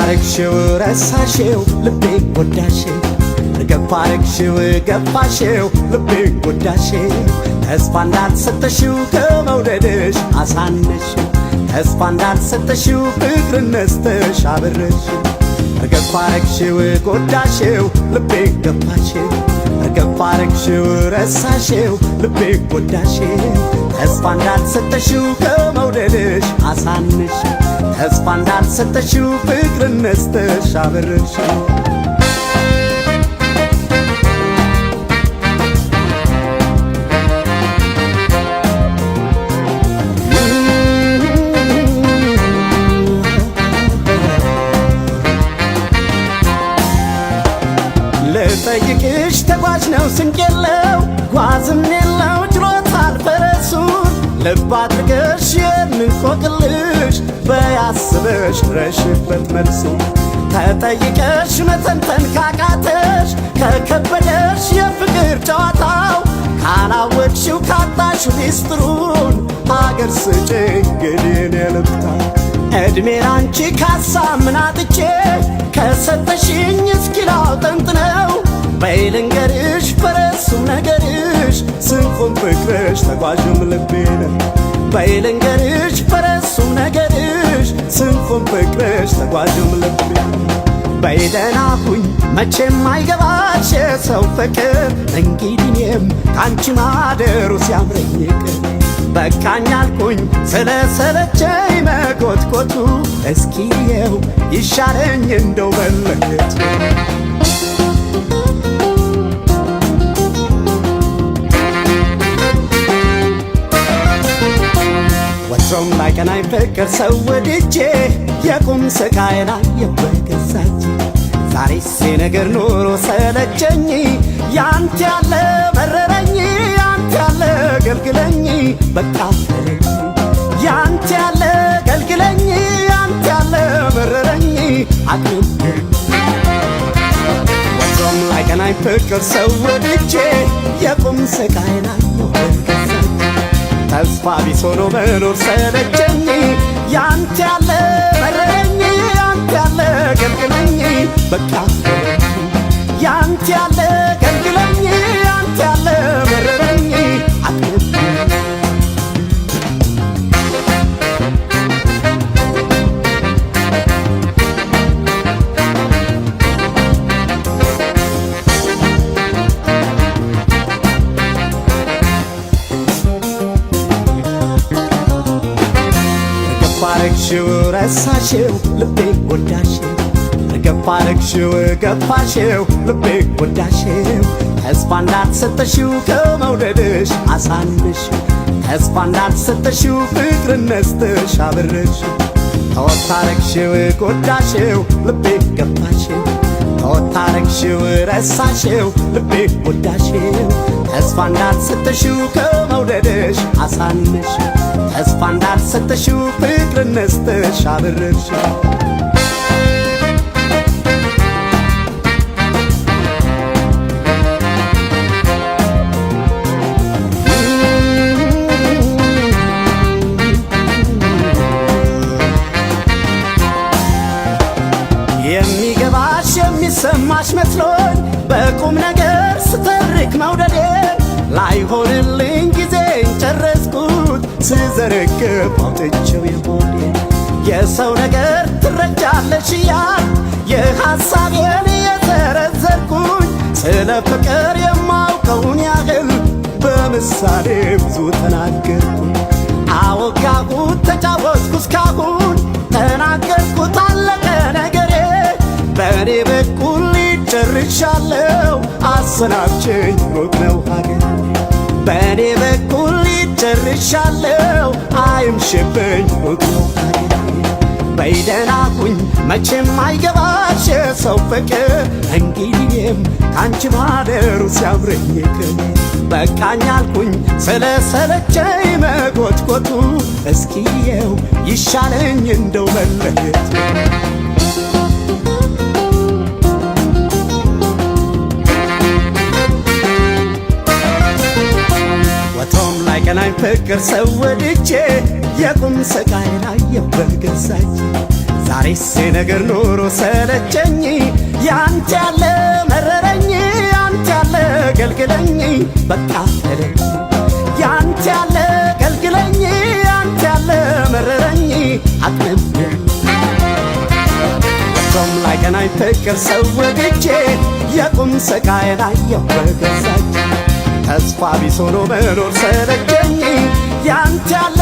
አረግሽው ረሳሽው ልቤ ጎዳሽው ገፋ አረግሽው ገፋሽው ልቤ ጎዳሽው ተስፋ እንዳልሰጠሽው ከመውደድሽ አሳነሽው ተስፋ እንዳልሰጠሽው ፍቅርን ነስተሽ አበረሽው ገፋ አረግሽው ጎዳሽው ልቤ ገፋሽው ገፋ አረግሽው ረሳሽው ልቤ ጎዳሽው ተስፋ እንዳልሰጠሽው ከመውደድሽ አሳነሽው ተስፋ እንዳልሰጠሽው ፍቅርን ነስተሽ አበረሽው ልጠይቅሽ ተጓዥ ነው ስንቅ የለው ጓዝም የለው ችሎታል ፈረሱን ልብ አድርገሽ የምንቆቅልሽ በያስበሽ ረሽበት መልሱ ተጠይቀሽ መተንተን ካቃተሽ ከከበደሽ የፍቅር ጨዋታው ካላወቅሽው ካጣሽው ሚስጥሩን አገር ስጭኝ ግድን የልብታ ዕድሜ ላንቺ ካሳብ ምን አጥቼ ከሰጠሽኝ እስኪላው ጠንጥነው በይ ልንገርሽ ፈረሱም ነገርሽ ስንቁም ፍቅርሽ ተጓዥም ልቤ ነው በይ ልንገርሽ ፈረሱም ነገርሽ ስንቁም ፍቅርሽ ተጓዥም ልቤ ነው በይ ደህና ሁኝ መቼም አይገባሽ የሰው ፍቅር እንግዲህ እኔም ካንቺ ማደሩ ሲያምረኝ ይቅር በቃኝ አልኩኝ ስለሰለቸኝ መኮትኮቱ እስኪየው ይሻለኝ እንደው መለየቱ ወትሮም ላይቀናኝ ፍቅር ሰው ወድጄ የቁም ስቃይ ላይ የበገዛች ዛሬስ ነገር ኑሮ ሰለቸኝ ያንተ ያለ መረረኝ ያንተ ያለ ገልግለኝ በቃ ፈለኝ ያንተ ያለ ገልግለኝ ያንተ ያለ መረረኝ አቅም ወትሮም ላይቀናኝ ፍቅር ሰው ወድጄ የቁም ስቃይ ላይ የበገዛች ተስፋ ቢስ ሆኖ መኖር ሰለቸኝ ያንተ ያለ መረረኝ ያንተ ያለ ገልግለኝ በቃ ያንተ ያለ ገልግለኝ ያንተ ያለ መረረኝ አትብ ገፋ አረግሽው ረሳሽው ልቤ ጎዳሽው ገፋ አረግሽው ገፋሽው ልቤ ጎዳሽው ተስፋ እንዳልሰጠሽው ከመውደድሽ አሳነሽው ተስፋ እንዳልሰጠሽው ፍቅርን ነስተሽ አበረሽው ተወት አረግሽው ጎዳሽው ልቤ ገፋሽው ተወት አረግሽው ረሳሽው ልቤ ጎዳሽው ተስፋ እንዳልሰጠሽው ከመውደድሽ አሳነሽው ተስፋ እንዳልሰጠሽው ፍቅርን ነስተሽ አበረሽው የሚገባሽ የሚሰማሽ መስሎኝ በቁም ነገር ስተርክ መውደዴን ላይሆንልኝ ጊዜን ጨረስኩት ስዘረግፍ አውጥቼው የሆዴን የሰው ነገር ትረጃለሽ እያል የሐሳቤን የዘረዘርኩኝ ስለ ፍቅር የማውቀውን ያህል በምሳሌ ብዙ ተናገርኩኝ አወጋሁት ተጫወትኩ እስካሁን ተናገርኩት አለቀ ነገሬ በእኔ በኩል ጨርሻለሁ አሰናብቸኝ ሩቅ ነው ሀገር በእኔ በኩል ጨርሻለሁ አይምሽብኝ ሩቅ ነው ሀገር በይ ደህና ሁኝ መቼም አይገባሽ የሰው ፍቅር እንግዲህም ካንቺ ማደሩ ሲያምረኝ ይቅር በቃኝ አልኩኝ ስለሰለቸኝ መኮትኮቱ እስኪየው ይሻለኝ እንደው መለየቱ ወትሮም ላይቀናኝ ፍቅር ሰው ወድጄ የቁም ስቃይ ላይ የበገዛች ዛሬስ ነገር ኑሮ ሰለቸኝ ያንተ ያለ መረረኝ ያንተ ያለ ገልግለኝ በቃ ተለኝ ያንተ ያለ ገልግለኝ ያንተ ያለ መረረኝ አቅልብኝ ወቶም ላይ ገናኝ ፍቅር ሰው ወግቼ የቁም ስቃዬን አየሁ በገዛች ተስፋ ቢስ ሆኖ መኖር ሰለቸኝ ያንተ ያለ